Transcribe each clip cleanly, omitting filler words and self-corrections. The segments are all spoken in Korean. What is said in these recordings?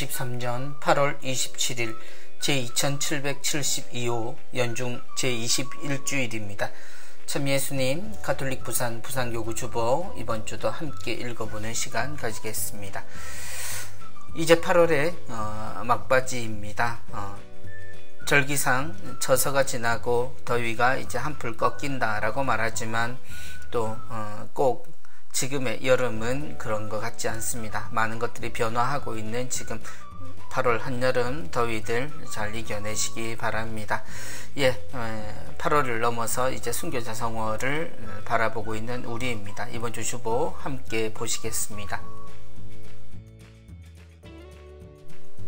2023년 8월 27일 제2772호 연중 제21주일입니다. 참 예수님 가톨릭 부산 부산교구 주보 이번 주도 함께 읽어보는 시간 가지겠습니다. 이제 8월의 막바지입니다. 절기상 처서가 지나고 더위가 이제 한풀 꺾인다 라고 말하지만 또 꼭 지금의 여름은 그런 것 같지 않습니다. 많은 것들이 변화하고 있는 지금 8월 한여름 더위들 잘 이겨내시기 바랍니다. 8월을 넘어서 이제 순교자 성월을 바라보고 있는 우리입니다. 이번 주 주보 함께 보시겠습니다.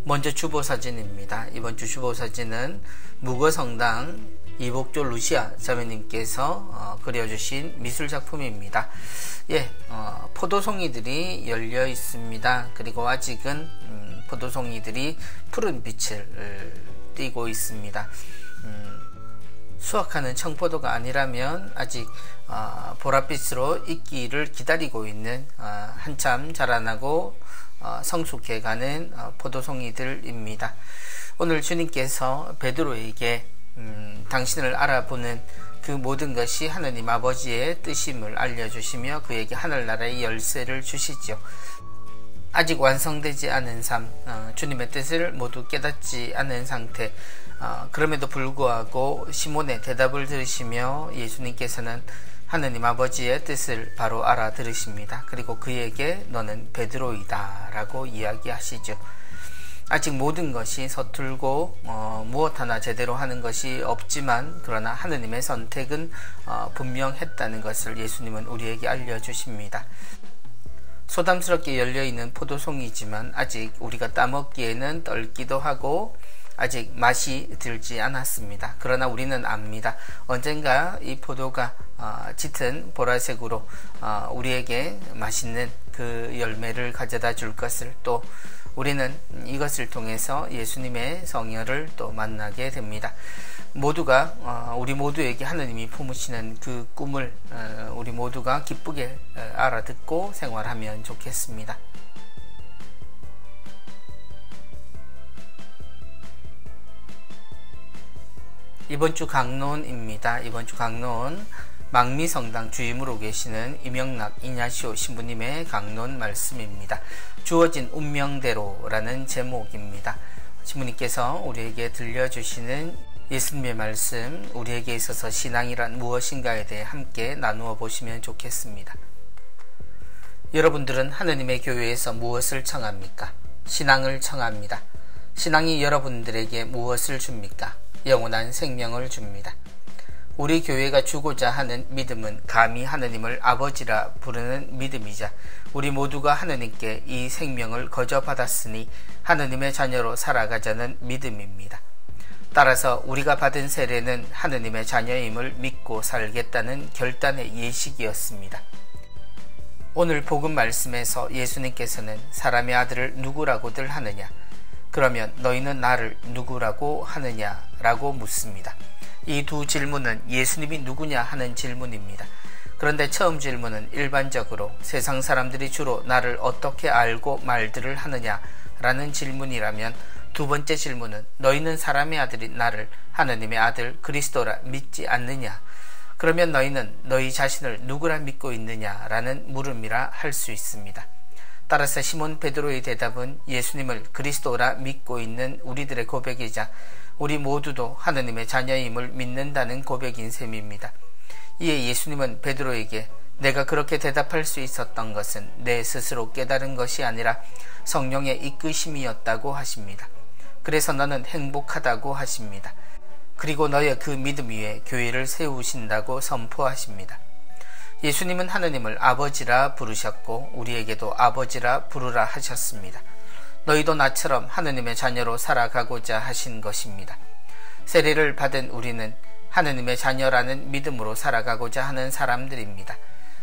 먼저 주보 사진입니다. 이번 주 주보 사진은 무거성당 이복조 루시아 자매님께서 그려주신 미술 작품입니다. 포도송이들이 열려 있습니다. 그리고 아직은 포도송이들이 푸른 빛을 띠고 있습니다. 수확하는 청포도가 아니라면 아직 보랏빛으로 익기를 기다리고 있는 한참 자라나고 성숙해가는 포도송이들입니다. 오늘 주님께서 베드로에게 당신을 알아보는 그 모든 것이 하느님 아버지의 뜻임을 알려주시며 그에게 하늘나라의 열쇠를 주시죠. 아직 완성되지 않은 삶, 주님의 뜻을 모두 깨닫지 않은 상태, 그럼에도 불구하고 시몬의 대답을 들으시며 예수님께서는 하느님 아버지의 뜻을 바로 알아들으십니다. 그리고 그에게 너는 베드로이다 라고 이야기하시죠. 아직 모든 것이 서툴고 무엇 하나 제대로 하는 것이 없지만 그러나 하느님의 선택은 분명했다는 것을 예수님은 우리에게 알려주십니다. 소담스럽게 열려있는 포도송이지만 아직 우리가 따먹기에는 떨기도 하고 아직 맛이 들지 않았습니다. 그러나 우리는 압니다. 언젠가 이 포도가 짙은 보라색으로 우리에게 맛있는 그 열매를 가져다 줄 것을, 또 우리는 이것을 통해서 예수님의 성혈을 또 만나게 됩니다. 모두가 우리 모두에게 하느님이 품으시는 그 꿈을 우리 모두가 기쁘게 알아듣고 생활하면 좋겠습니다. 이번 주 강론입니다. 이번 주 강론 망미성당 주임으로 계시는 이명락 이냐시오 신부님의 강론 말씀입니다. 주어진 운명대로라는 제목입니다. 신부님께서 우리에게 들려주시는 예수님의 말씀, 우리에게 있어서 신앙이란 무엇인가에 대해 함께 나누어 보시면 좋겠습니다. 여러분들은 하느님의 교회에서 무엇을 청합니까? 신앙을 청합니다. 신앙이 여러분들에게 무엇을 줍니까? 영원한 생명을 줍니다. 우리 교회가 주고자 하는 믿음은 감히 하느님을 아버지라 부르는 믿음이자 우리 모두가 하느님께 이 생명을 거저 받았으니 하느님의 자녀로 살아가자는 믿음입니다. 따라서 우리가 받은 세례는 하느님의 자녀임을 믿고 살겠다는 결단의 예식이었습니다. 오늘 복음 말씀에서 예수님께서는 사람의 아들을 누구라고들 하느냐? 그러면 너희는 나를 누구라고 하느냐? 라고 묻습니다. 이 두 질문은 예수님이 누구냐 하는 질문입니다. 그런데 처음 질문은 일반적으로 세상 사람들이 주로 나를 어떻게 알고 말들을 하느냐 라는 질문이라면, 두 번째 질문은 너희는 사람의 아들인 나를 하느님의 아들 그리스도라 믿지 않느냐? 그러면 너희는 너희 자신을 누구라 믿고 있느냐? 라는 물음이라 할 수 있습니다. 따라서 시몬 베드로의 대답은 예수님을 그리스도라 믿고 있는 우리들의 고백이자 우리 모두도 하느님의 자녀임을 믿는다는 고백인 셈입니다. 이에 예수님은 베드로에게 내가 그렇게 대답할 수 있었던 것은 내 스스로 깨달은 것이 아니라 성령의 이끄심이었다고 하십니다. 그래서 너는 행복하다고 하십니다. 그리고 너의 그 믿음 위에 교회를 세우신다고 선포하십니다. 예수님은 하느님을 아버지라 부르셨고 우리에게도 아버지라 부르라 하셨습니다. 너희도 나처럼 하느님의 자녀로 살아가고자 하신 것입니다. 세례를 받은 우리는 하느님의 자녀라는 믿음으로 살아가고자 하는 사람들입니다.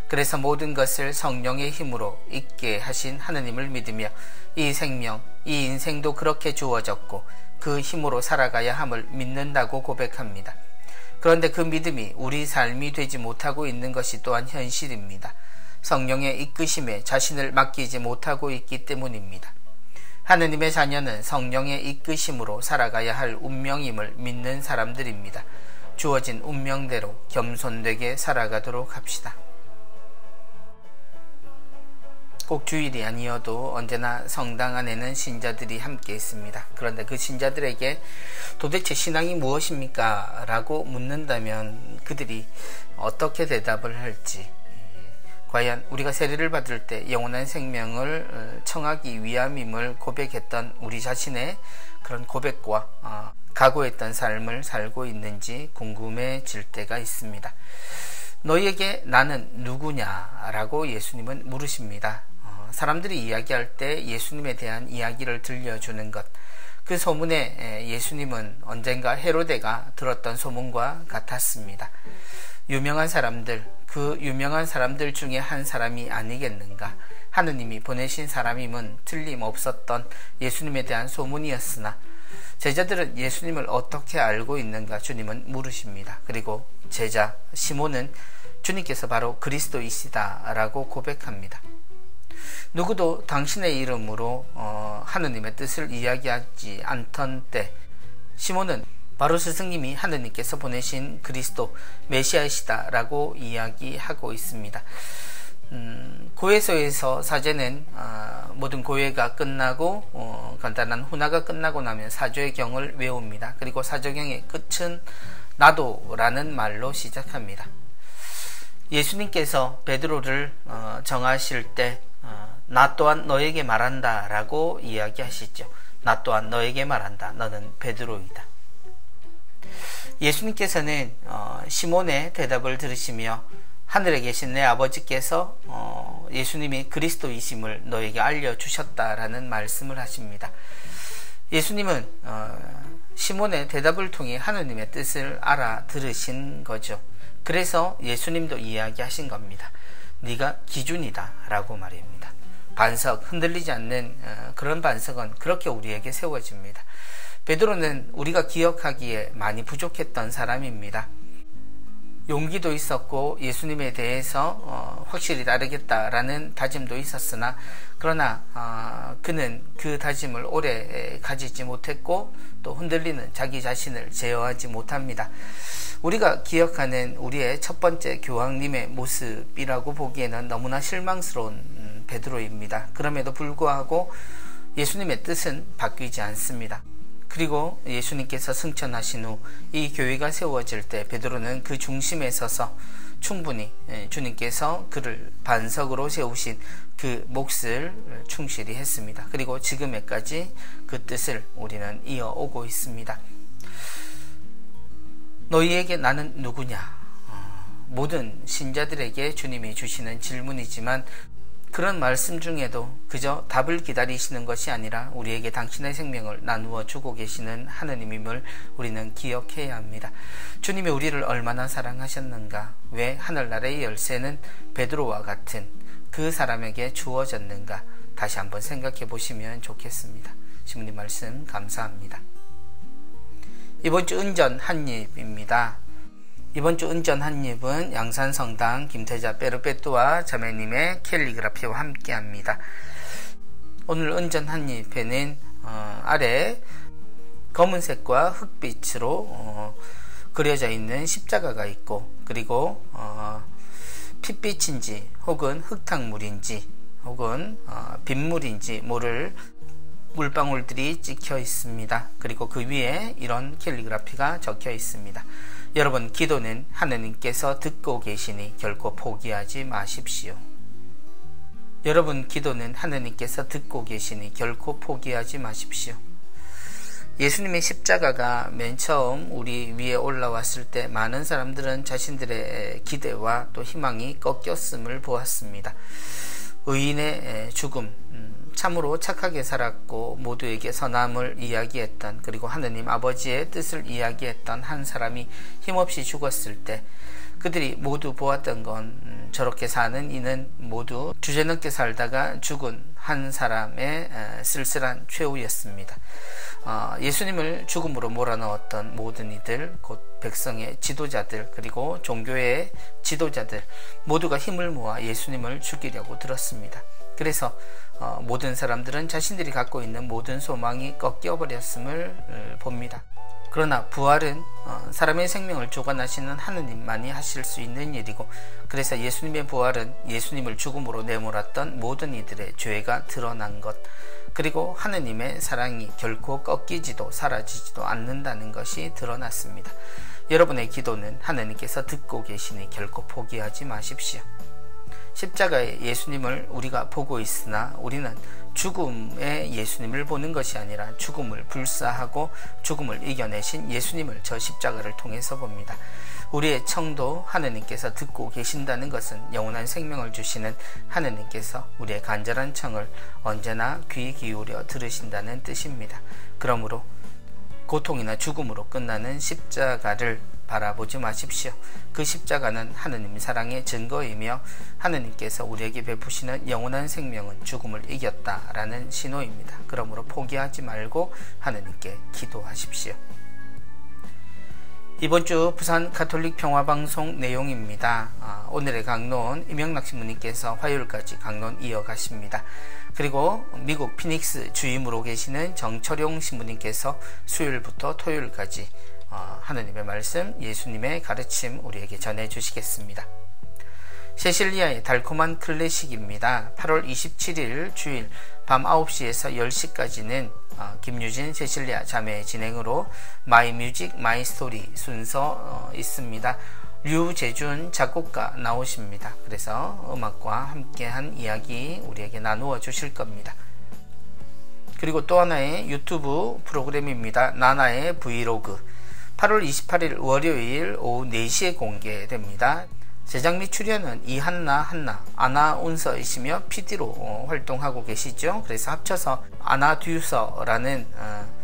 그래서 모든 것을 성령의 힘으로 있게 하신 하느님을 믿으며 이 생명, 이 인생도 그렇게 주어졌고 그 힘으로 살아가야 함을 믿는다고 고백합니다. 그런데 그 믿음이 우리 삶이 되지 못하고 있는 것이 또한 현실입니다. 성령의 이끄심에 자신을 맡기지 못하고 있기 때문입니다. 하느님의 자녀는 성령의 이끄심으로 살아가야 할 운명임을 믿는 사람들입니다. 주어진 운명대로 겸손되게 살아가도록 합시다. 꼭 주일이 아니어도 언제나 성당 안에는 신자들이 함께 있습니다. 그런데 그 신자들에게 도대체 신앙이 무엇입니까? 라고 묻는다면 그들이 어떻게 대답을 할지, 과연 우리가 세례를 받을 때 영원한 생명을 청하기 위함임을 고백했던 우리 자신의 그런 고백과 각오했던 삶을 살고 있는지 궁금해질 때가 있습니다. 너희에게 나는 누구냐라고 예수님은 물으십니다. 사람들이 이야기할 때 예수님에 대한 이야기를 들려주는 것, 그 소문에 예수님은 언젠가 헤로데가 들었던 소문과 같았습니다. 유명한 사람들, 그 유명한 사람들 중에 한 사람이 아니겠는가? 하느님이 보내신 사람임은 틀림없었던 예수님에 대한 소문이었으나 제자들은 예수님을 어떻게 알고 있는가 주님은 물으십니다. 그리고 제자 시몬은 주님께서 바로 그리스도이시다 라고 고백합니다. 누구도 당신의 이름으로 하느님의 뜻을 이야기하지 않던 때 시몬은 바로 스승님이 하느님께서 보내신 그리스도 메시아이시다 라고 이야기하고 있습니다. 고해소에서 사제는 모든 고해가 끝나고 간단한 훈화가 끝나고 나면 사조의 경을 외웁니다. 그리고 사조경의 끝은 나도라는 말로 시작합니다. 예수님께서 베드로를 정하실 때 나 또한 너에게 말한다 라고 이야기하시죠. 나 또한 너에게 말한다. 너는 베드로이다. 예수님께서는 시몬의 대답을 들으시며 하늘에 계신 내 아버지께서 예수님이 그리스도이심을 너에게 알려주셨다라는 말씀을 하십니다. 예수님은 시몬의 대답을 통해 하느님의 뜻을 알아들으신 거죠. 그래서 예수님도 이야기하신 겁니다. 네가 기준이다 라고 말입니다. 반석, 흔들리지 않는 그런 반석은 그렇게 우리에게 세워집니다. 베드로는 우리가 기억하기에 많이 부족했던 사람입니다. 용기도 있었고 예수님에 대해서 확실히 따르겠다라는 다짐도 있었으나 그러나 그는 그 다짐을 오래 가지지 못했고 또 흔들리는 자기 자신을 제어하지 못합니다. 우리가 기억하는 우리의 첫 번째 교황님의 모습이라고 보기에는 너무나 실망스러운 베드로입니다. 그럼에도 불구하고 예수님의 뜻은 바뀌지 않습니다. 그리고 예수님께서 승천하신 후 이 교회가 세워질 때 베드로는 그 중심에 서서 충분히 주님께서 그를 반석으로 세우신 그 몫을 충실히 했습니다. 그리고 지금에까지 그 뜻을 우리는 이어오고 있습니다. 너희에게 나는 누구냐? 모든 신자들에게 주님이 주시는 질문이지만 그런 말씀 중에도 그저 답을 기다리시는 것이 아니라 우리에게 당신의 생명을 나누어 주고 계시는 하느님임을 우리는 기억해야 합니다. 주님이 우리를 얼마나 사랑하셨는가? 왜 하늘나라의 열쇠는 베드로와 같은 그 사람에게 주어졌는가? 다시 한번 생각해 보시면 좋겠습니다. 신부님 말씀 감사합니다. 이번 주 은전 한입입니다. 이번 주 은전 한입은 양산성당 김태자 페르페투아 자매님의 캘리그라피와 함께합니다. 오늘 은전 한입에는 아래 검은색과 흑빛으로 그려져 있는 십자가가 있고 그리고 핏빛인지 혹은 흙탕물인지 혹은 빗물인지 모를 물방울들이 찍혀 있습니다. 그리고 그 위에 이런 캘리그라피가 적혀 있습니다. 여러분, 기도는 하느님께서 듣고 계시니 결코 포기하지 마십시오. 여러분, 기도는 하느님께서 듣고 계시니 결코 포기하지 마십시오. 예수님의 십자가가 맨 처음 우리 위에 올라왔을 때 많은 사람들은 자신들의 기대와 또 희망이 꺾였음을 보았습니다. 의인의 죽음, 참으로 착하게 살았고 모두에게 선함을 이야기했던 그리고 하느님 아버지의 뜻을 이야기했던 한 사람이 힘없이 죽었을 때 그들이 모두 보았던 건 저렇게 사는 이는 모두 주제넘게 살다가 죽은 한 사람의 쓸쓸한 최후였습니다. 예수님을 죽음으로 몰아넣었던 모든 이들, 곧 백성의 지도자들 그리고 종교의 지도자들 모두가 힘을 모아 예수님을 죽이려고 들었습니다. 그래서 모든 사람들은 자신들이 갖고 있는 모든 소망이 꺾여버렸음을 봅니다. 그러나 부활은 사람의 생명을 주관하시는 하느님만이 하실 수 있는 일이고, 그래서 예수님의 부활은 예수님을 죽음으로 내몰았던 모든 이들의 죄가 드러난 것, 그리고 하느님의 사랑이 결코 꺾이지도 사라지지도 않는다는 것이 드러났습니다. 여러분의 기도는 하느님께서 듣고 계시니 결코 포기하지 마십시오. 십자가의 예수님을 우리가 보고 있으나 우리는 죽음의 예수님을 보는 것이 아니라 죽음을 불사하고 죽음을 이겨내신 예수님을 저 십자가를 통해서 봅니다. 우리의 청도 하느님께서 듣고 계신다는 것은 영원한 생명을 주시는 하느님께서 우리의 간절한 청을 언제나 귀 기울여 들으신다는 뜻입니다. 그러므로 고통이나 죽음으로 끝나는 십자가를 바라보지 마십시오. 그 십자가는 하느님 사랑의 증거이며 하느님께서 우리에게 베푸시는 영원한 생명은 죽음을 이겼다라는 신호입니다. 그러므로 포기하지 말고 하느님께 기도하십시오. 이번 주 부산 가톨릭 평화방송 내용입니다. 오늘의 강론 이명락 신부님께서 화요일까지 강론 이어가십니다. 그리고 미국 피닉스 주임으로 계시는 정철용 신부님께서 수요일부터 토요일까지 하느님의 말씀, 예수님의 가르침 우리에게 전해주시겠습니다. 세실리아의 달콤한 클래식입니다. 8월 27일 주일 밤 9시에서 10시까지는 김유진 세실리아 자매의 진행으로 마이 뮤직 마이 스토리 순서 있습니다. 류재준 작곡가 나오십니다. 그래서 음악과 함께한 이야기 우리에게 나누어 주실 겁니다. 그리고 또 하나의 유튜브 프로그램입니다. 나나의 브이로그 8월 28일 월요일 오후 4시에 공개됩니다. 제작 및 출연은 이한나 아나운서이시며 PD로 활동하고 계시죠. 그래서 합쳐서 아나듀서라는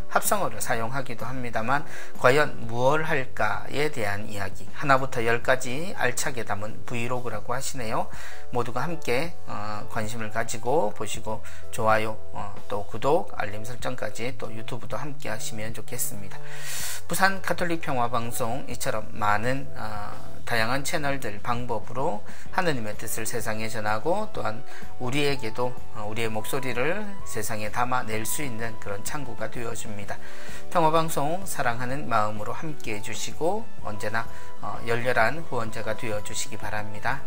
합성어를 사용하기도 합니다만, 과연 무엇을 할까에 대한 이야기 하나부터 10까지 알차게 담은 브이로그라고 하시네요. 모두가 함께 관심을 가지고 보시고 좋아요, 또 구독, 알림 설정까지 또 유튜브도 함께 하시면 좋겠습니다. 부산 가톨릭 평화방송 이처럼 많은 다양한 채널들 방법으로 하느님의 뜻을 세상에 전하고, 또한 우리에게도 우리의 목소리를 세상에 담아낼 수 있는 그런 창구가 되어줍니다. 평화방송 사랑하는 마음으로 함께 해주시고 언제나 열렬한 후원자가 되어주시기 바랍니다.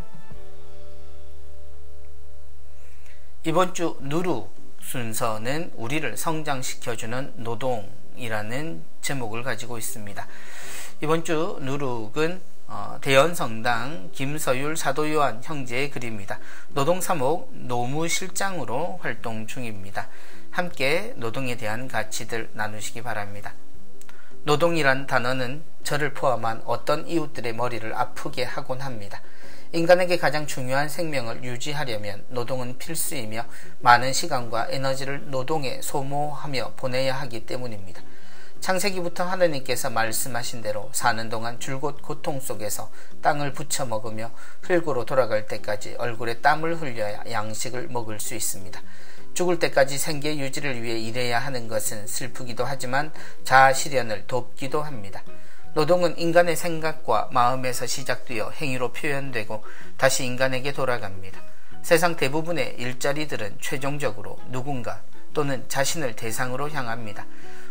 이번 주 누루 순서는 우리를 성장시켜주는 노동이라는 제목을 가지고 있습니다. 이번 주 누룩은 대연성당 김서율 사도요한 형제의 글입니다. 노동사목 노무실장으로 활동 중입니다. 함께 노동에 대한 가치들 나누시기 바랍니다. 노동이란 단어는 저를 포함한 어떤 이웃들의 머리를 아프게 하곤 합니다. 인간에게 가장 중요한 생명을 유지하려면 노동은 필수이며 많은 시간과 에너지를 노동에 소모하며 보내야 하기 때문입니다. 창세기부터 하느님께서 말씀하신 대로 사는 동안 줄곧 고통 속에서 땅을 부쳐 먹으며 흙으로 돌아갈 때까지 얼굴에 땀을 흘려야 양식을 먹을 수 있습니다. 죽을 때까지 생계 유지를 위해 일해야 하는 것은 슬프기도 하지만 자아 실현을 돕기도 합니다. 노동은 인간의 생각과 마음에서 시작되어 행위로 표현되고 다시 인간에게 돌아갑니다. 세상 대부분의 일자리들은 최종적으로 누군가 또는 자신을 대상으로 향합니다.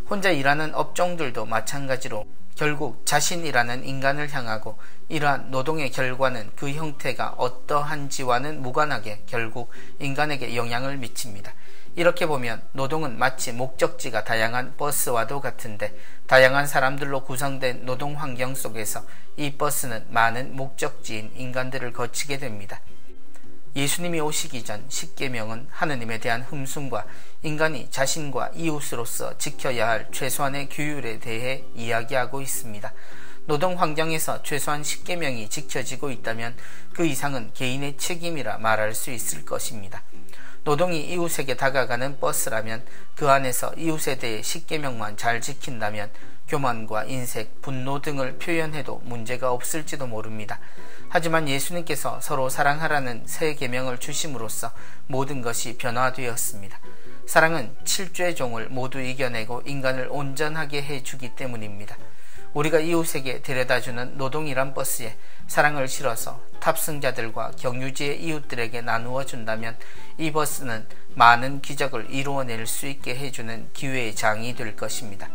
혼자 일하는 업종들도 마찬가지로 결국 자신이라는 인간을 향하고, 이러한 노동의 결과는 그 형태가 어떠한지와는 무관하게 결국 인간에게 영향을 미칩니다. 이렇게 보면 노동은 마치 목적지가 다양한 버스와도 같은데, 다양한 사람들로 구성된 노동 환경 속에서 이 버스는 많은 목적지인 인간들을 거치게 됩니다. 예수님이 오시기 전 십계명은 하느님에 대한 흠숭과 인간이 자신과 이웃으로서 지켜야 할 최소한의 규율에 대해 이야기하고 있습니다. 노동 환경에서 최소한 십계명이 지켜지고 있다면 그 이상은 개인의 책임이라 말할 수 있을 것입니다. 노동이 이웃에게 다가가는 버스라면 그 안에서 이웃에 대해 십계명만 잘 지킨다면 교만과 인색, 분노 등을 표현해도 문제가 없을지도 모릅니다. 하지만 예수님께서 서로 사랑하라는 새 계명을 주심으로써 모든 것이 변화되었습니다. 사랑은 7죄 종을 모두 이겨내고 인간을 온전하게 해주기 때문입니다. 우리가 이웃에게 데려다주는 노동이란 버스에 사랑을 실어서 탑승자들과 경유지의 이웃들에게 나누어 준다면 이 버스는 많은 기적을 이루어낼 수 있게 해주는 기회의 장이 될 것입니다.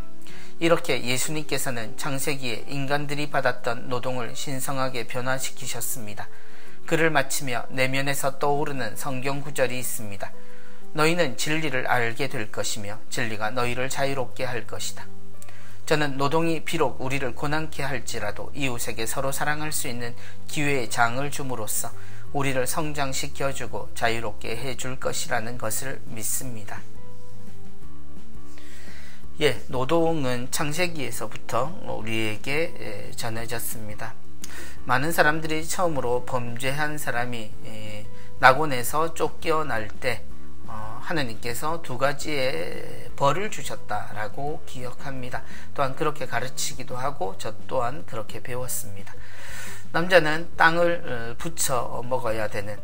이렇게 예수님께서는 창세기에 인간들이 받았던 노동을 신성하게 변화시키셨습니다. 그를 마치며 내면에서 떠오르는 성경 구절이 있습니다. 너희는 진리를 알게 될 것이며 진리가 너희를 자유롭게 할 것이다. 저는 노동이 비록 우리를 고난케 할지라도 이웃에게 서로 사랑할 수 있는 기회의 장을 줌으로써 우리를 성장시켜주고 자유롭게 해줄 것이라는 것을 믿습니다. 노동은 창세기에서부터 우리에게 전해졌습니다. 많은 사람들이 처음으로 범죄한 사람이 낙원에서 쫓겨날 때 하느님께서 두 가지의 벌을 주셨다라고 기억합니다. 또한 그렇게 가르치기도 하고 저 또한 그렇게 배웠습니다. 남자는 땅을 부쳐 먹어야 되는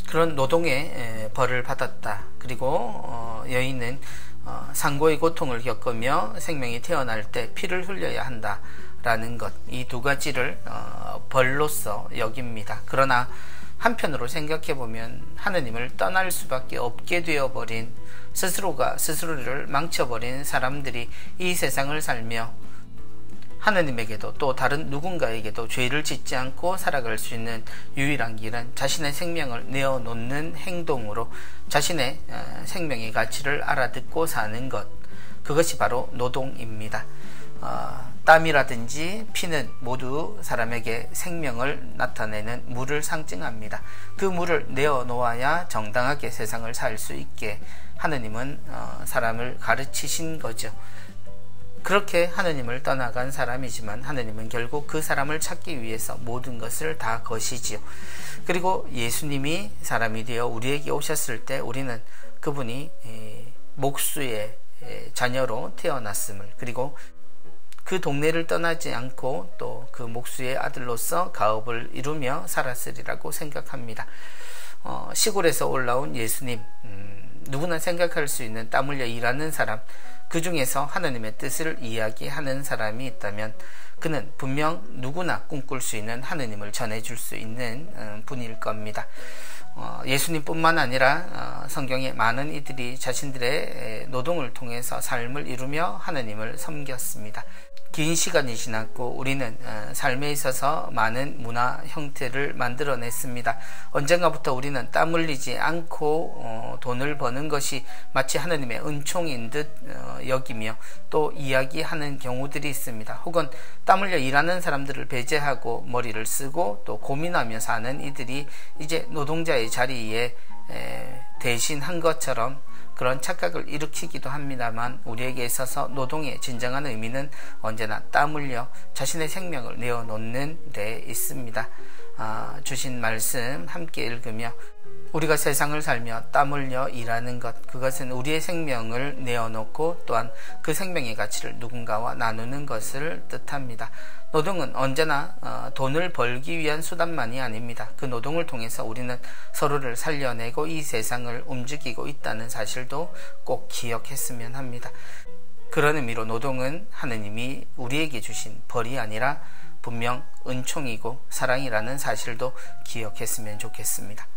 그런 노동의 벌을 받았다. 그리고 여인은 상고의 고통을 겪으며 생명이 태어날 때 피를 흘려야 한다라는 것, 이 두 가지를 벌로서 여깁니다. 그러나 한편으로 생각해보면 하느님을 떠날 수밖에 없게 되어버린, 스스로가 스스로를 망쳐버린 사람들이 이 세상을 살며 하느님에게도 또 다른 누군가에게도 죄를 짓지 않고 살아갈 수 있는 유일한 길은 자신의 생명을 내어놓는 행동으로 자신의 생명의 가치를 알아듣고 사는 것, 그것이 바로 노동입니다. 땀이라든지 피는 모두 사람에게 생명을 나타내는 물을 상징합니다. 그 물을 내어놓아야 정당하게 세상을 살 수 있게 하느님은 사람을 가르치신 거죠. 그렇게 하느님을 떠나간 사람이지만 하느님은 결국 그 사람을 찾기 위해서 모든 것을 다 거시지요. 그리고 예수님이 사람이 되어 우리에게 오셨을 때 우리는 그분이 목수의 자녀로 태어났음을, 그리고 그 동네를 떠나지 않고 또 그 목수의 아들로서 가업을 이루며 살았으리라고 생각합니다. 시골에서 올라온 예수님, 누구나 생각할 수 있는 땀 흘려 일하는 사람, 그 중에서 하나님의 뜻을 이야기하는 사람이 있다면 그는 분명 누구나 꿈꿀 수 있는 하느님을 전해줄 수 있는 분일 겁니다. 예수님뿐만 아니라 성경에 많은 이들이 자신들의 노동을 통해서 삶을 이루며 하느님을 섬겼습니다. 긴 시간이 지났고 우리는 삶에 있어서 많은 문화 형태를 만들어냈습니다. 언젠가부터 우리는 땀 흘리지 않고 돈을 버는 것이 마치 하느님의 은총인 듯 여기며 또 이야기하는 경우들이 있습니다. 혹은 땀 흘려 일하는 사람들을 배제하고 머리를 쓰고 또 고민하며 사는 이들이 이제 노동자의 자리에 대신한 것처럼 그런 착각을 일으키기도 합니다만, 우리에게 있어서 노동의 진정한 의미는 언제나 땀 흘려 자신의 생명을 내어놓는 데 있습니다. 주신 말씀 함께 읽으며 우리가 세상을 살며 땀 흘려 일하는 것, 그것은 우리의 생명을 내어놓고 또한 그 생명의 가치를 누군가와 나누는 것을 뜻합니다. 노동은 언제나 돈을 벌기 위한 수단만이 아닙니다. 그 노동을 통해서 우리는 서로를 살려내고 이 세상을 움직이고 있다는 사실도 꼭 기억했으면 합니다. 그런 의미로 노동은 하느님이 우리에게 주신 벌이 아니라 분명 은총이고 사랑이라는 사실도 기억했으면 좋겠습니다.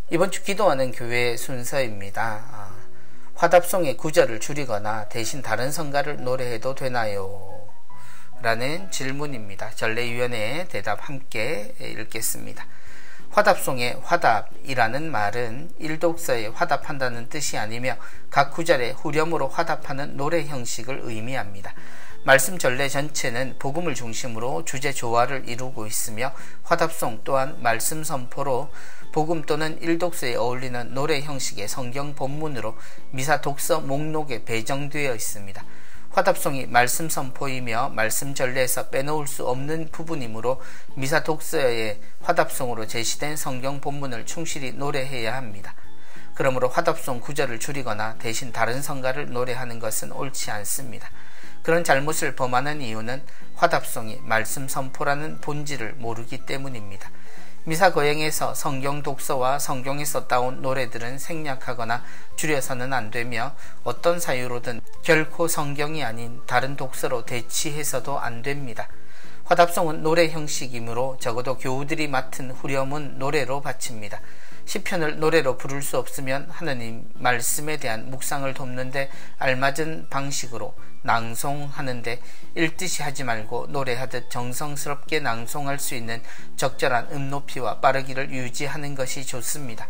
이번 주 기도하는 교회 순서입니다. 화답송의 구절을 줄이거나 대신 다른 성가를 노래해도 되나요? 라는 질문입니다. 전례위원회의 대답 함께 읽겠습니다. 화답송의 화답이라는 말은 일독서에 화답한다는 뜻이 아니며 각 구절에 후렴으로 화답하는 노래 형식을 의미합니다. 말씀 전례 전체는 복음을 중심으로 주제 조화를 이루고 있으며 화답송 또한 말씀 선포로 복음 또는 일독서에 어울리는 노래 형식의 성경 본문으로 미사 독서 목록에 배정되어 있습니다. 화답송이 말씀 선포이며 말씀 전례에서 빼놓을 수 없는 부분이므로 미사 독서의 화답송으로 제시된 성경 본문을 충실히 노래해야 합니다. 그러므로 화답송 구절을 줄이거나 대신 다른 성가를 노래하는 것은 옳지 않습니다. 그런 잘못을 범하는 이유는 화답송이 말씀 선포라는 본질을 모르기 때문입니다. 미사 거행에서 성경 독서와 성경에서 따온 노래들은 생략하거나 줄여서는 안 되며 어떤 사유로든 결코 성경이 아닌 다른 독서로 대치해서도 안 됩니다. 화답송은 노래 형식이므로 적어도 교우들이 맡은 후렴은 노래로 바칩니다. 시편을 노래로 부를 수 없으면 하느님 말씀에 대한 묵상을 돕는데 알맞은 방식으로 낭송하는데 읽듯이 하지 말고 노래하듯 정성스럽게 낭송할 수 있는 적절한 높이와 빠르기를 유지하는 것이 좋습니다.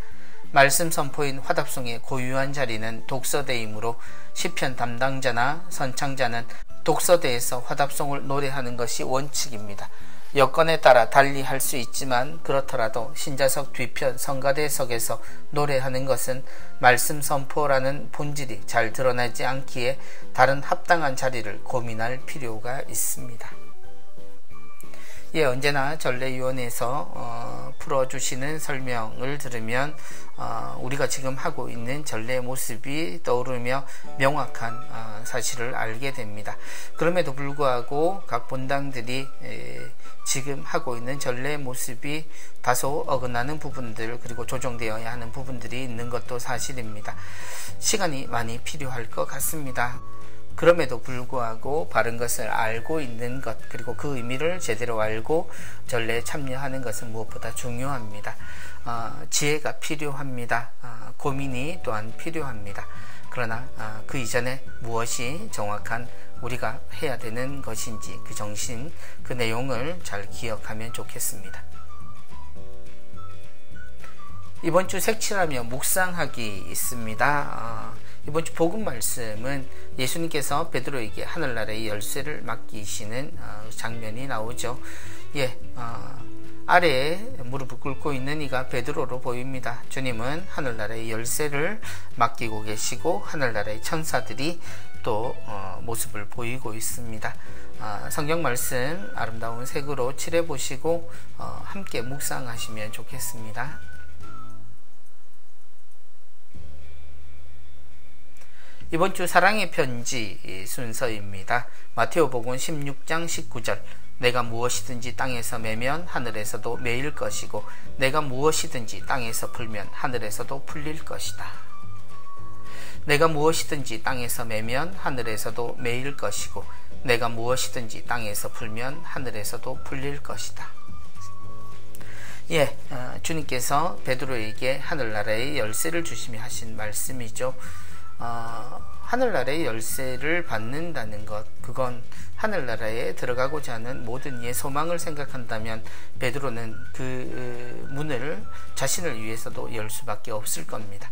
말씀 선포인 화답송의 고유한 자리는 독서대이므로 시편 담당자나 선창자는 독서대에서 화답송을 노래하는 것이 원칙입니다. 여건에 따라 달리 할 수 있지만 그렇더라도 신자석 뒤편 성가대석에서 노래하는 것은 말씀 선포라는 본질이 잘 드러나지 않기에 다른 합당한 자리를 고민할 필요가 있습니다. 언제나 전례위원회에서 풀어주시는 설명을 들으면 우리가 지금 하고 있는 전례 모습이 떠오르며 명확한 사실을 알게 됩니다. 그럼에도 불구하고 각 본당들이 지금 하고 있는 전례 모습이 다소 어긋나는 부분들 그리고 조정되어야 하는 부분들이 있는 것도 사실입니다. 시간이 많이 필요할 것 같습니다. 그럼에도 불구하고 바른 것을 알고 있는 것 그리고 그 의미를 제대로 알고 전례에 참여하는 것은 무엇보다 중요합니다. 지혜가 필요합니다. 고민이 또한 필요합니다. 그러나 그 이전에 무엇이 정확한 우리가 해야 되는 것인지 그 정신, 그 내용을 잘 기억하면 좋겠습니다. 이번 주 색칠하며 묵상하기 있습니다. 이번 주 복음 말씀은 예수님께서 베드로에게 하늘나라의 열쇠를 맡기시는 장면이 나오죠. 아래에 무릎을 꿇고 있는 이가 베드로로 보입니다. 주님은 하늘나라의 열쇠를 맡기고 계시고 하늘나라의 천사들이 또 모습을 보이고 있습니다. 성경 말씀 아름다운 색으로 칠해 보시고 함께 묵상하시면 좋겠습니다. 이번 주 사랑의 편지 순서입니다. 마테오복음 16장 19절 내가 무엇이든지 땅에서 매면 하늘에서도 매일 것이고 내가 무엇이든지 땅에서 풀면 하늘에서도 풀릴 것이다. 내가 무엇이든지 땅에서 매면 하늘에서도 매일 것이고 내가 무엇이든지 땅에서 풀면 하늘에서도 풀릴 것이다. 주님께서 베드로에게 하늘나라의 열쇠를 주시며 하신 말씀이죠. 하늘나라의 열쇠를 받는다는 것, 그건 하늘나라에 들어가고자 하는 모든 이의 소망을 생각한다면 베드로는 그 문을 자신을 위해서도 열 수밖에 없을 겁니다.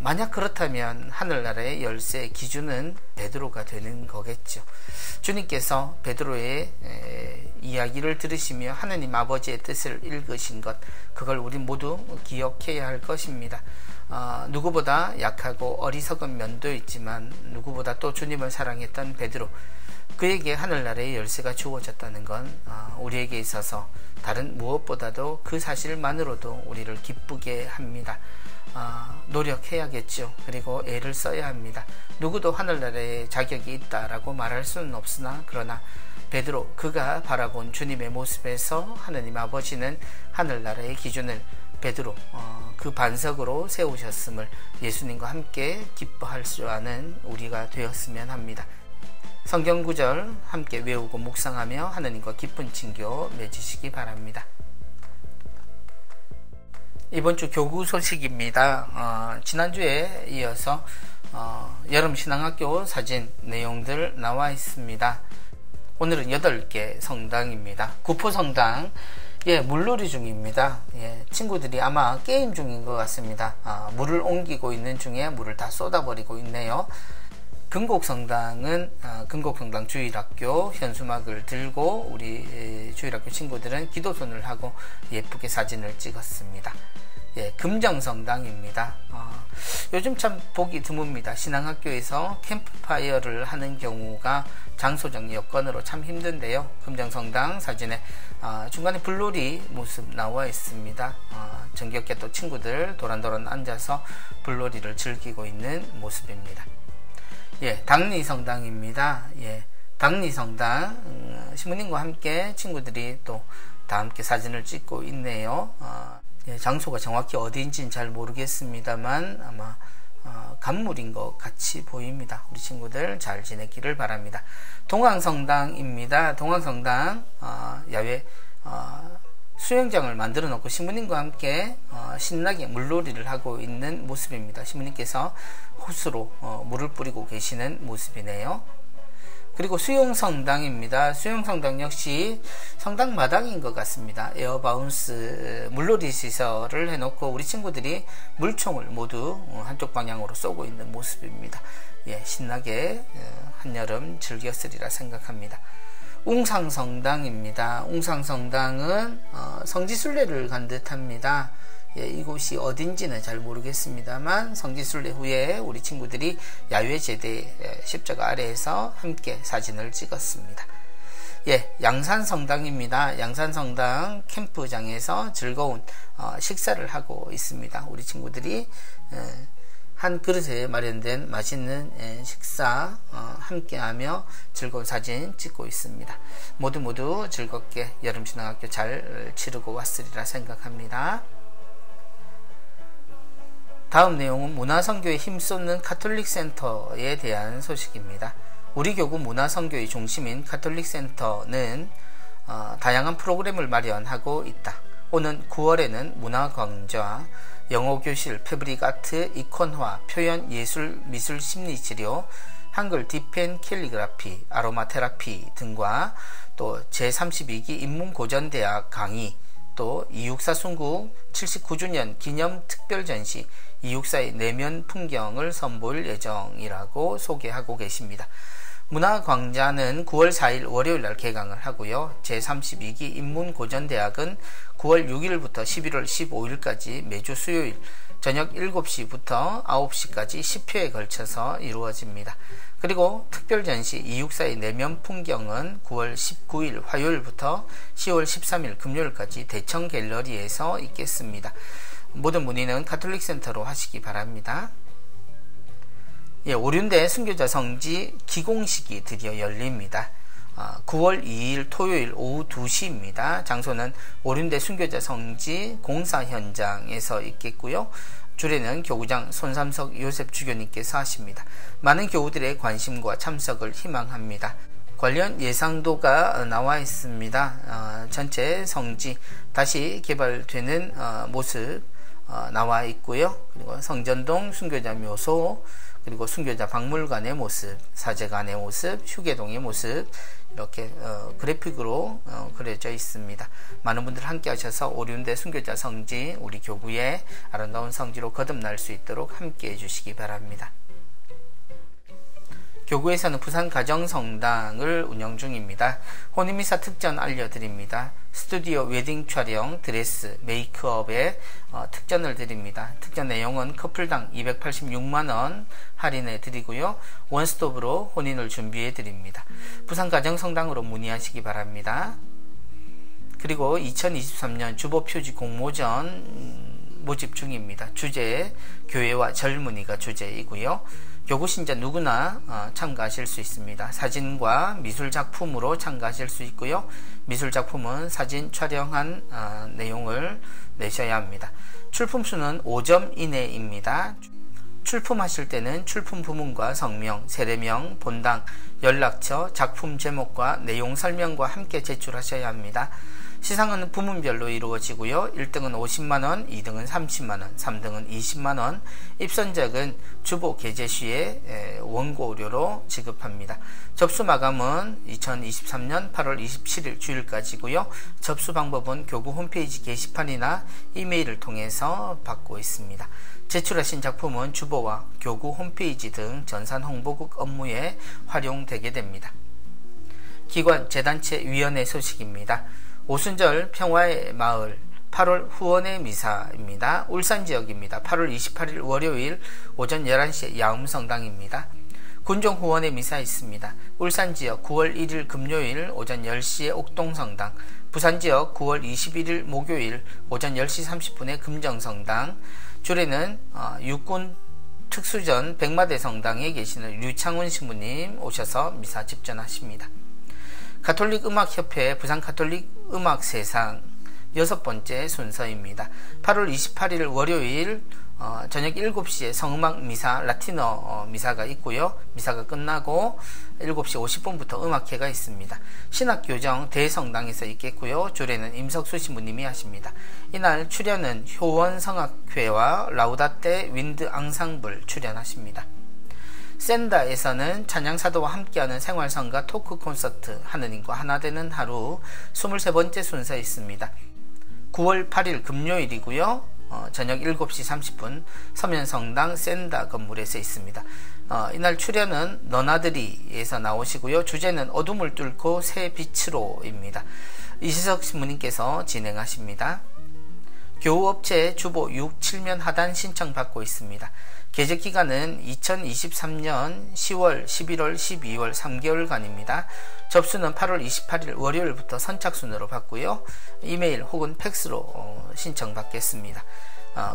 만약 그렇다면 하늘나라의 열쇠의 기준은 베드로가 되는 거겠죠. 주님께서 베드로의 이야기를 들으시며 하느님 아버지의 뜻을 읽으신 것, 그걸 우리 모두 기억해야 할 것입니다. 누구보다 약하고 어리석은 면도 있지만 누구보다 또 주님을 사랑했던 베드로, 그에게 하늘나라의 열쇠가 주어졌다는 건 우리에게 있어서 다른 무엇보다도 그 사실만으로도 우리를 기쁘게 합니다. 노력해야겠죠. 그리고 애를 써야 합니다. 누구도 하늘나라에 자격이 있다라고 말할 수는 없으나 그러나 베드로, 그가 바라본 주님의 모습에서 하느님 아버지는 하늘나라의 기준을 베드로 그 반석으로 세우셨음을 예수님과 함께 기뻐할 수 아는 우리가 되었으면 합니다. 성경 구절 함께 외우고 묵상하며 하느님과 깊은 친교 맺으시기 바랍니다. 이번 주 교구 소식입니다. 지난주에 이어서 여름신앙학교 사진 내용들 나와 있습니다. 오늘은 8개 성당입니다. 구포성당 물놀이 중입니다. 친구들이 아마 게임 중인 것 같습니다. 물을 옮기고 있는 중에 물을 다 쏟아버리고 있네요. 금곡성당은 금곡성당 주일학교 현수막을 들고 우리 주일학교 친구들은 기도손을 하고 예쁘게 사진을 찍었습니다. 금정성당입니다. 요즘 참 보기 드뭅니다. 신앙학교에서 캠프파이어를 하는 경우가 장소적 여건으로 참 힘든데요. 금정성당 사진에 중간에 불놀이 모습 나와 있습니다. 정겹게 또 친구들 도란도란 앉아서 불놀이를 즐기고 있는 모습입니다. 당리성당입니다. 당리성당 신부님과 함께 친구들이 또 다 함께 사진을 찍고 있네요. 예, 장소가 정확히 어디인지는 잘 모르겠습니다만 아마 간물인 것 같이 보입니다. 우리 친구들 잘 지냈기를 바랍니다. 동황성당입니다. 동황성당 야외 수영장을 만들어 놓고 신부님과 함께 신나게 물놀이를 하고 있는 모습입니다. 신부님께서 호수로 물을 뿌리고 계시는 모습이네요. 그리고 수용성당입니다. 수용성당 역시 성당 마당인 것 같습니다. 에어바운스 물놀이 시설을 해놓고 우리 친구들이 물총을 모두 한쪽 방향으로 쏘고 있는 모습입니다. 예, 신나게 한여름 즐겼으리라 생각합니다. 웅상성당입니다. 웅상성당은 성지순례를 간 듯합니다. 예, 이곳이 어딘지는 잘 모르겠습니다만 성지순례 후에 우리 친구들이 야외 제대 십자가 아래에서 함께 사진을 찍었습니다. 예, 양산성당입니다. 양산성당 캠프장에서 즐거운 식사를 하고 있습니다. 우리 친구들이 한 그릇에 마련된 맛있는 식사 함께하며 즐거운 사진 찍고 있습니다. 모두 즐겁게 여름신앙학교 잘 치르고 왔으리라 생각합니다. 다음 내용은 문화선교에 힘쏟는 카톨릭센터에 대한 소식입니다. 우리 교구 문화선교의 중심인 카톨릭센터는 다양한 프로그램을 마련하고 있다. 오는 9월에는 문화광좌, 영어교실, 패브릭아트, 이콘화, 표현예술, 미술, 심리치료, 한글 디펜 캘리그라피, 아로마 테라피 등과 또 제32기 인문고전대학 강의, 또 264 순국 79주년 기념 특별전시 264의 내면 풍경을 선보일 예정이라고 소개하고 계십니다. 문화광자는 9월 4일 월요일날 개강을 하고요. 제32기 인문고전대학은 9월 6일부터 11월 15일까지 매주 수요일 저녁 7시부터 9시까지 10회에 걸쳐서 이루어집니다. 그리고 특별전시 264의 내면 풍경은 9월 19일 화요일부터 10월 13일 금요일까지 대청 갤러리에서 있겠습니다. 모든 문의는 카톨릭센터로 하시기 바랍니다. 예, 오륜대 순교자 성지 기공식이 드디어 열립니다. 9월 2일 토요일 오후 2시입니다. 장소는 오륜대 순교자 성지 공사 현장에서 있겠고요. 주례는 교구장 손삼석 요셉 주교님께서 하십니다. 많은 교우들의 관심과 참석을 희망합니다. 관련 예상도가 나와 있습니다. 전체 성지 다시 개발되는 모습 나와 있고요. 그리고 성전동 순교자 묘소, 그리고 순교자 박물관의 모습, 사제관의 모습, 휴게동의 모습 이렇게 그래픽으로 그려져 있습니다. 많은 분들 함께 하셔서 오륜대 순교자 성지 우리 교구의 아름다운 성지로 거듭날 수 있도록 함께 해주시기 바랍니다. 교구에서는 부산 가정성당을 운영 중입니다. 혼인미사 특전 알려드립니다. 스튜디오 웨딩 촬영, 드레스, 메이크업에 특전을 드립니다. 특전 내용은 커플당 286만원 할인해 드리고요. 원스톱으로 혼인을 준비해 드립니다. 부산 가정성당으로 문의하시기 바랍니다. 그리고 2023년 주보표지 공모전 모집 중입니다. 주제 교회와 젊은이가 주제이고요. 교구 신자 누구나 참가하실 수 있습니다. 사진과 미술 작품으로 참가하실 수 있고요. 미술 작품은 사진 촬영한 내용을 내셔야 합니다. 출품 수는 5점 이내입니다. 출품하실 때는 출품 부문과 성명, 세례명, 본당, 연락처, 작품 제목과 내용 설명과 함께 제출하셔야 합니다. 시상은 부문별로 이루어지고요. 1등은 50만원, 2등은 30만원, 3등은 20만원, 입선작은 주보 게재 시에 원고료로 지급합니다. 접수 마감은 2023년 8월 27일 주일까지고요. 접수 방법은 교구 홈페이지 게시판이나 이메일을 통해서 받고 있습니다. 제출하신 작품은 주보와 교구 홈페이지 등 전산 홍보국 업무에 활용되게 됩니다. 기관, 재단체, 위원회 소식입니다. 오순절 평화의 마을 8월 후원의 미사입니다. 울산 지역입니다. 8월 28일 월요일 오전 11시에 야음성당입니다. 군종 후원의 미사 있습니다. 울산 지역 9월 1일 금요일 오전 10시에 옥동성당, 부산 지역 9월 21일 목요일 오전 10시 30분에 금정성당, 주례는 육군 특수전 백마대 성당에 계시는 류창훈 신부님 오셔서 미사 집전하십니다. 가톨릭 음악협회 부산 가톨릭 음악세상 6번째 순서입니다. 8월 28일 월요일 저녁 7시에 성음악 미사, 라틴어 미사가 있고요. 미사가 끝나고 7시 50분부터 음악회가 있습니다. 신학교정 대성당에서 있겠고요. 주례는 임석수 신부님이 하십니다. 이날 출연은 효원성악회와 라우다떼 윈드 앙상블 출연하십니다. 센다에서는 찬양사도와 함께하는 생활성가 토크 콘서트 하느님과 하나 되는 하루 23번째 순서 있습니다. 9월 8일 금요일이고요. 저녁 7시 30분 서면성당 센다 건물에서 있습니다. 이날 출연은 너나들이에서 나오시고요. 주제는 어둠을 뚫고 새 빛으로입니다. 이시석 신부님께서 진행하십니다. 교우업체 주보 6, 7면 하단 신청받고 있습니다. 개적 기간은 2023년 10월, 11월, 12월 3개월간입니다. 접수는 8월 28일 월요일부터 선착순으로 받고요. 이메일 혹은 팩스로 신청받겠습니다.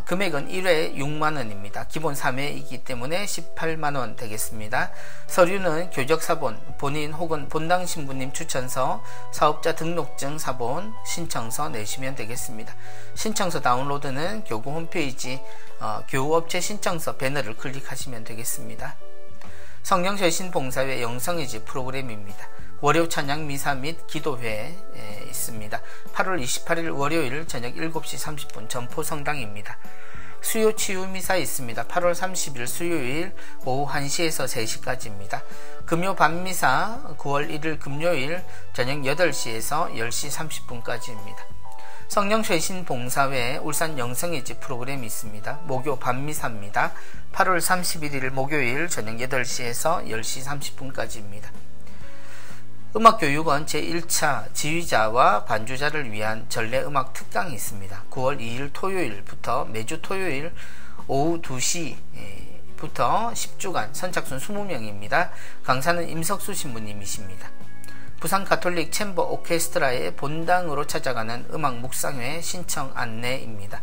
금액은 1회 6만원입니다. 기본 3회이기 때문에 18만원 되겠습니다. 서류는 교적사본, 본인 혹은 본당 신부님 추천서, 사업자 등록증 사본, 신청서 내시면 되겠습니다. 신청서 다운로드는 교구 홈페이지 교우업체 신청서 배너를 클릭하시면 되겠습니다. 성령쇄신봉사회 영성의지 프로그램입니다. 월요 찬양 미사 및 기도회 있습니다. 8월 28일 월요일 저녁 7시 30분 전포성당입니다. 수요 치유 미사 있습니다. 8월 30일 수요일 오후 1시에서 3시까지입니다. 금요 밤미사 9월 1일 금요일 저녁 8시에서 10시 30분까지입니다. 성령쇄신봉사회 울산 영성의지 프로그램이 있습니다. 목요 밤미사입니다. 8월 31일 목요일 저녁 8시에서 10시 30분까지입니다. 음악교육원 제1차 지휘자와 반주자를 위한 전래음악 특강이 있습니다. 9월 2일 토요일부터 매주 토요일 오후 2시부터 10주간 선착순 20명입니다. 강사는 임석수 신부님이십니다. 부산 가톨릭 챔버 오케스트라의 본당으로 찾아가는 음악 묵상회 신청 안내입니다.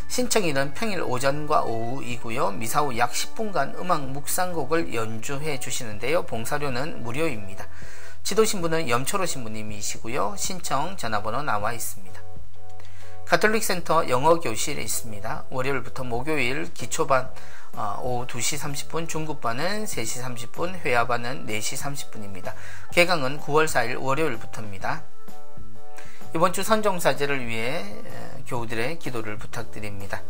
신청일은 평일 오전과 오후이고요. 미사 후 약 10분간 음악 묵상곡을 연주해 주시는데요. 봉사료는 무료입니다. 지도신부는 염초로 신부님이시고요. 신청 전화번호 나와 있습니다. 가톨릭센터 영어교실에 있습니다. 월요일부터 목요일 기초반 오후 2시 30분, 중급반은 3시 30분, 회화반은 4시 30분입니다. 개강은 9월 4일 월요일부터입니다. 이번 주 선정사제를 위해 교우들의 기도를 부탁드립니다.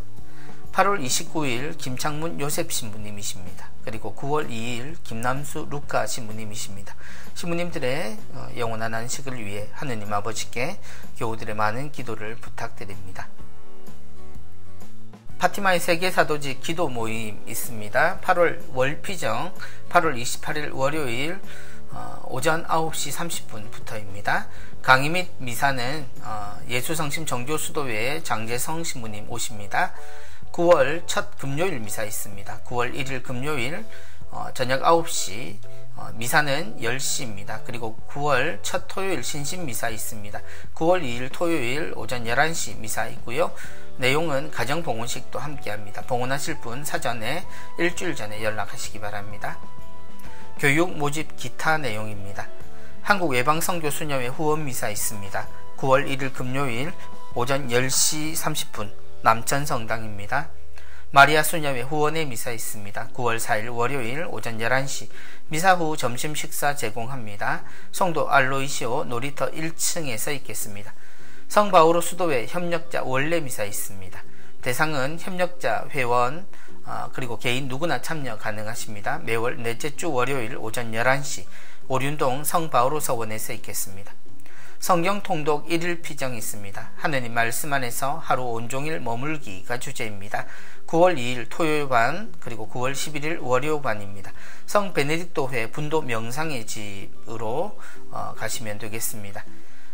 8월 29일 김창문 요셉 신부님이십니다. 그리고 9월 2일 김남수 루카 신부님이십니다. 신부님들의 영원한 안식을 위해 하느님 아버지께 교우들의 많은 기도를 부탁드립니다. 파티마의 세계사도지 기도 모임 있습니다. 8월 월피정 8월 28일 월요일 오전 9시 30분부터입니다. 강의 및 미사는 예수성심 정교수도회의 장재성 신부님 오십니다. 9월 첫 금요일 미사 있습니다. 9월 1일 금요일 저녁 9시 미사는 10시입니다. 그리고 9월 첫 토요일 신신미사 있습니다. 9월 2일 토요일 오전 11시 미사 있고요. 내용은 가정봉헌식도 함께합니다. 봉헌하실 분 사전에 일주일 전에 연락하시기 바랍니다. 교육 모집 기타 내용입니다. 한국예방선교수녀회 후원미사 있습니다. 9월 1일 금요일 오전 10시 30분 남천성당입니다. 마리아 수녀회 후원의 미사 있습니다. 9월 4일 월요일 오전 11시 미사 후 점심 식사 제공합니다. 송도 알로이시오 놀이터 1층에서 있겠습니다. 성바오로 수도회 협력자 원래 미사 있습니다. 대상은 협력자 회원 그리고 개인 누구나 참여 가능하십니다. 매월 넷째 주 월요일 오전 11시 오륜동 성바오로 서원에서 있겠습니다. 성경 통독 1일 피정이 있습니다. 하느님 말씀 안에서 하루 온종일 머물기가 주제입니다. 9월 2일 토요일반 그리고 9월 11일 월요반입니다. 성 베네딕토회 분도 명상의 집으로 가시면 되겠습니다.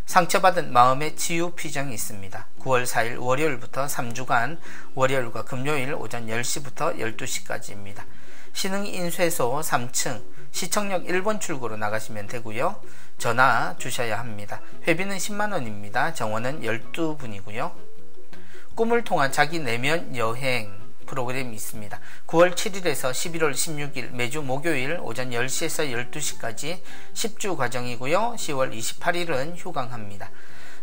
상처받은 마음의 치유 피정이 있습니다. 9월 4일 월요일부터 3주간 월요일과 금요일 오전 10시부터 12시까지입니다. 신흥인쇄소 3층 시청역 1번 출구로 나가시면 되고요. 전화 주셔야 합니다. 회비는 10만원입니다. 정원은 12분이고요. 꿈을 통한 자기 내면 여행 프로그램이 있습니다. 9월 7일에서 11월 16일 매주 목요일 오전 10시에서 12시까지 10주 과정이고요. 10월 28일은 휴강합니다.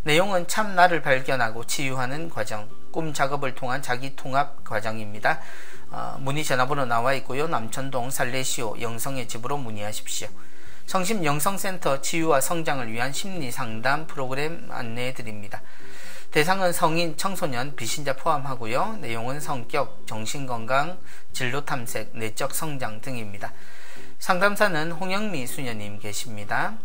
내용은 참 나를 발견하고 치유하는 과정, 꿈 작업을 통한 자기 통합 과정입니다. 문의 전화번호 나와 있고요. 남천동 살레시오 영성의 집으로 문의하십시오. 성심 영성센터 치유와 성장을 위한 심리상담 프로그램 안내해 드립니다. 대상은 성인, 청소년, 비신자 포함하고요. 내용은 성격, 정신건강, 진로탐색, 내적 성장 등입니다. 상담사는 홍영미 수녀님 계십니다.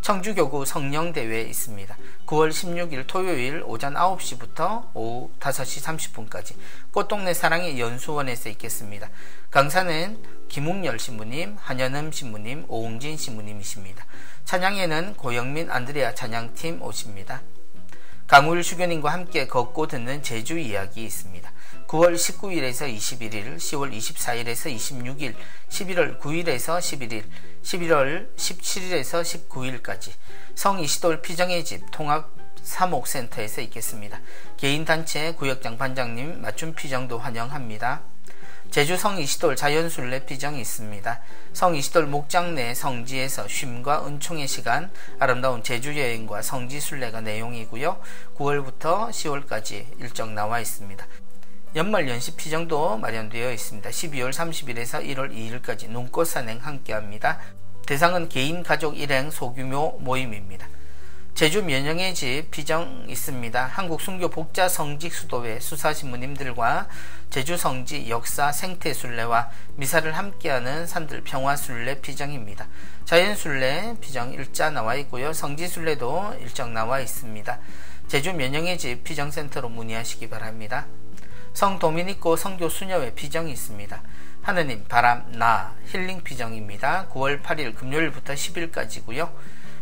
청주교구 성령대회 있습니다. 9월 16일 토요일 오전 9시부터 오후 5시 30분까지 꽃동네 사랑의 연수원에서 있겠습니다. 강사는 김웅열 신부님, 한현음 신부님, 오웅진 신부님이십니다. 찬양에는 고영민, 안드레아 찬양팀 오십니다. 강우일 주교님과 함께 걷고 듣는 제주 이야기 있습니다. 9월 19일에서 21일, 10월 24일에서 26일, 11월 9일에서 11일, 11월 17일에서 19일까지 성이시돌 피정의 집 통합 사목센터에서 있겠습니다. 개인단체 구역장 반장님 맞춤 피정도 환영합니다. 제주 성이시돌 자연순례 피정이 있습니다. 성이시돌 목장 내 성지에서 쉼과 은총의 시간, 아름다운 제주여행과 성지순례가 내용이고요. 9월부터 10월까지 일정 나와 있습니다. 연말 연시 피정도 마련되어 있습니다. 12월 30일에서 1월 2일까지 눈꽃 산행 함께합니다. 대상은 개인, 가족 일행 소규모 모임입니다. 제주 면영의 집 피정 있습니다. 한국 순교 복자 성직 수도회 수사신부님들과 제주 성지 역사 생태순례와 미사를 함께하는 산들 평화순례 피정입니다. 자연순례 피정 일자 나와 있고요. 성지순례도 일정 나와 있습니다. 제주 면영의 집 피정센터로 문의하시기 바랍니다. 성 도미니코 성교 수녀회 피정이 있습니다. 하느님, 바람, 나 힐링 피정입니다. 9월 8일 금요일부터 10일까지고요.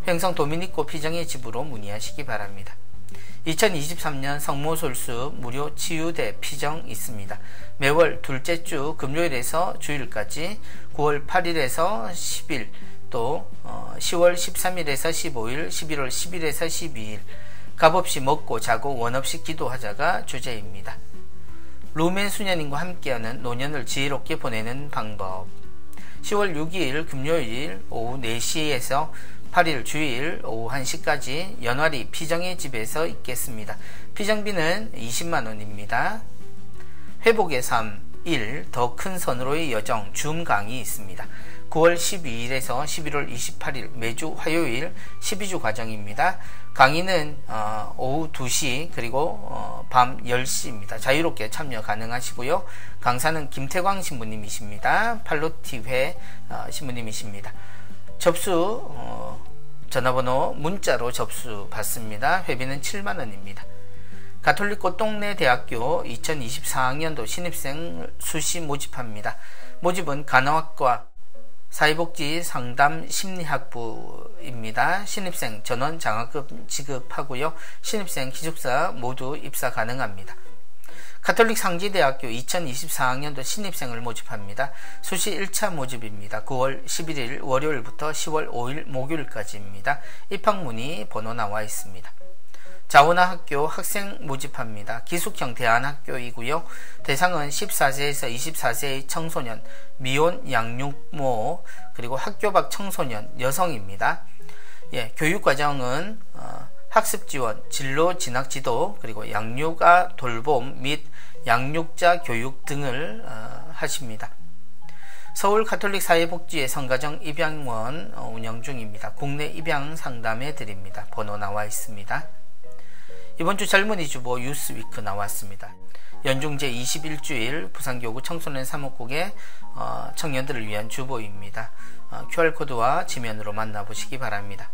횡성 도미니코 피정의 집으로 문의하시기 바랍니다. 2023년 성모솔수 무료 치유대 피정 있습니다. 매월 둘째 주 금요일에서 주일까지 9월 8일에서 10일 또 10월 13일에서 15일 11월 10일에서 12일 값없이 먹고 자고 원없이 기도하자가 주제입니다. 루멘 수녀님과 함께하는 노년을 지혜롭게 보내는 방법 10월 6일 금요일 오후 4시에서 8일 주일 오후 1시까지 연화리 피정의 집에서 있겠습니다. 피정비는 20만원입니다. 회복의 삶 1. 더 큰 선으로의 여정 줌 강의 있습니다. 9월 12일에서 11월 28일 매주 화요일 12주 과정입니다. 강의는 오후 2시 그리고 밤 10시입니다. 자유롭게 참여 가능하시고요. 강사는 김태광 신부님이십니다. 팔로티회 신부님이십니다. 접수 전화번호 문자로 접수 받습니다. 회비는 7만원입니다. 가톨릭 꽃동네 대학교 2024학년도 신입생 수시 모집합니다. 모집은 간호학과 사회복지 상담 심리학부입니다. 신입생 전원 장학금 지급하고요. 신입생 기숙사 모두 입사 가능합니다. 가톨릭 상지대학교 2024학년도 신입생을 모집합니다. 수시 1차 모집입니다. 9월 11일 월요일부터 10월 5일 목요일까지입니다. 입학문의 번호 나와 있습니다. 자원화학교 학생 모집합니다. 기숙형 대안학교이고요. 대상은 14세에서 24세의 청소년, 미혼 양육모, 그리고 학교 밖 청소년, 여성입니다. 교육과정은 학습지원, 진로 진학지도, 그리고 양육아 돌봄 및 양육자 교육 등을 하십니다. 서울 가톨릭 사회복지회 성가정 입양원 운영 중입니다. 국내 입양 상담해 드립니다. 번호 나와 있습니다. 이번 주 젊은이 주보 유스위크 나왔습니다. 연중 제21주일 부산교구 청소년 사목국의 청년들을 위한 주보입니다. QR코드와 지면으로 만나보시기 바랍니다.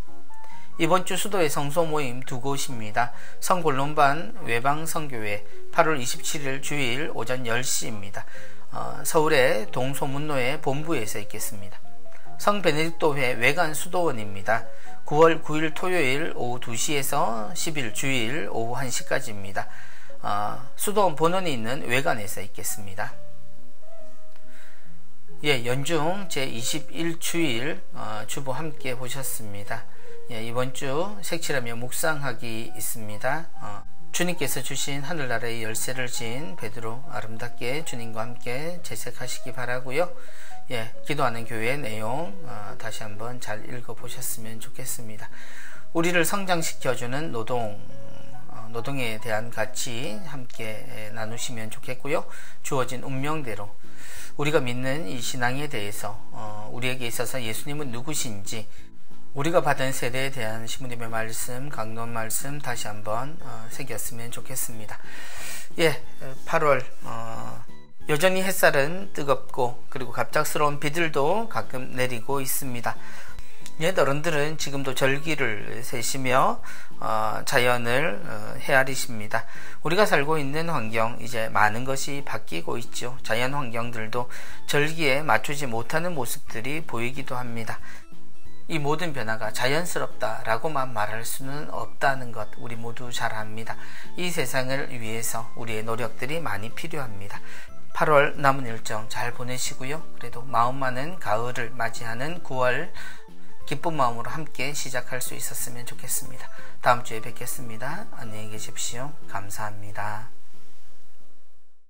이번 주 수도의 성소 모임 두 곳입니다. 성골론반 외방성교회 8월 27일 주일 오전 10시입니다. 서울의 동소문로의 본부에서 있겠습니다. 성베네딕토회 외관 수도원입니다. 9월 9일 토요일 오후 2시에서 10일 주일 오후 1시까지입니다. 수도원 본원이 있는 외관에서 있겠습니다. 연중 제21주일 주보 함께 보셨습니다. 이번 주 색칠하며 묵상하기 있습니다. 주님께서 주신 하늘나라의 열쇠를 진 베드로 아름답게 주님과 함께 재색하시기 바라고요. 기도하는 교회의 내용 다시 한번 잘 읽어보셨으면 좋겠습니다. 우리를 성장시켜주는 노동에 대한 가치 함께 나누시면 좋겠고요. 주어진 운명대로 우리가 믿는 이 신앙에 대해서 우리에게 있어서 예수님은 누구신지, 우리가 받은 세대에 대한 신부님의 말씀, 강론 말씀 다시 한번 새겼으면 좋겠습니다. 8월 여전히 햇살은 뜨겁고 그리고 갑작스러운 비들도 가끔 내리고 있습니다. 어른들은 지금도 절기를 세시며 자연을 헤아리십니다. 우리가 살고 있는 환경, 이제 많은 것이 바뀌고 있죠. 자연 환경들도 절기에 맞추지 못하는 모습들이 보이기도 합니다. 이 모든 변화가 자연스럽다라고만 말할 수는 없다는 것 우리 모두 잘 압니다. 이 세상을 위해서 우리의 노력들이 많이 필요합니다. 8월 남은 일정 잘 보내시고요. 그래도 마음 많은 가을을 맞이하는 9월 기쁜 마음으로 함께 시작할 수 있었으면 좋겠습니다. 다음 주에 뵙겠습니다. 안녕히 계십시오. 감사합니다.